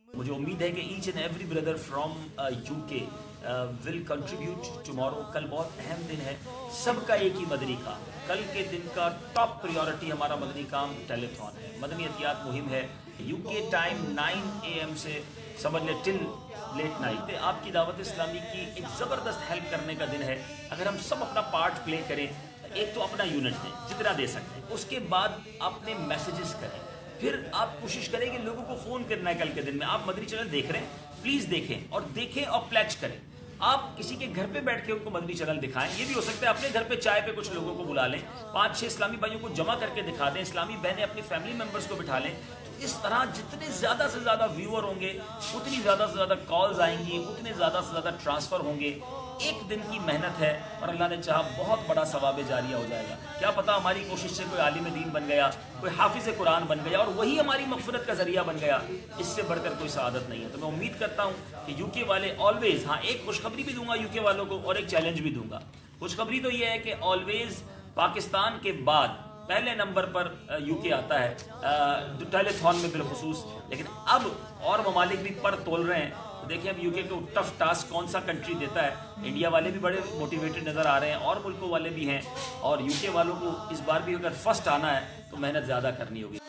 मुझे उम्मीद है कि each and every brother from UK will contribute tomorrow. कल बहुत अहम दिन है, सबका एक ही मदनी काम। कल के दिन का टॉप प्रायोरिटी हमारा मदनी काम टेलीथॉन है, मदनी एहतियात मुहिम है। यूके टाइम 9 AM से समझ ले टिल लेट नाइट आपकी दावत इस्लामी की एक ज़बरदस्त हेल्प करने का दिन है। अगर हम सब अपना पार्ट प्ले करें, एक तो अपना यूनिट दें जितना दे सकते हैं, उसके बाद अपने मैसेजेस करें, फिर आप कोशिश करें कि लोगों को फ़ोन करना है। कल के दिन में आप मदनी चैनल देख रहे हैं, प्लीज़ देखें और प्लेज करें। आप किसी के घर पे बैठ के उनको मदनी चैनल दिखाएं। ये भी हो सकता है अपने घर पे चाय पे कुछ लोगों को बुला लें, 5-6 इस्लामी भाइयों को जमा करके दिखा दें, इस्लामी बहनें अपनी फैमिली मेंबर्स को बिठा लें। तो इस तरह जितने ज़्यादा से ज़्यादा व्यूअर होंगे, उतनी ज़्यादा से ज़्यादा कॉल्स आएंगी, उतने ज़्यादा से ज़्यादा ट्रांसफ़र होंगे। एक दिन की मेहनत है और अल्लाह ने चाहा बहुत बड़ा सवाब जारिया हो जाएगा। क्या पता हमारी कोशिश से कोई आलिम दीन बन गया, कोई हाफिज़ कुरान बन गया और वही हमारी मग़फ़िरत का ज़रिया बन गया। इससे बढ़कर कोई सआदत नहीं है। तो मैं उम्मीद करता हूँ कि यूके वाले ऑलवेज़, हाँ एक खुशखबरी भी दूंगा यूके वालों को और एक चैलेंज भी दूंगा। खुशखबरी तो ये है कि ऑलवेज़ पाकिस्तान के बाद पहले नंबर पर यूके आता है टेलीथॉन में बिलखुसूस। लेकिन अब और ममालिक भी पर तोल रहे हैं। तो देखिए अब यूके को टफ टास्क कौन सा कंट्री देता है। इंडिया वाले भी बड़े मोटिवेटेड नज़र आ रहे हैं और मुल्कों वाले भी हैं, और यूके वालों को इस बार भी अगर फर्स्ट आना है तो मेहनत ज़्यादा करनी होगी।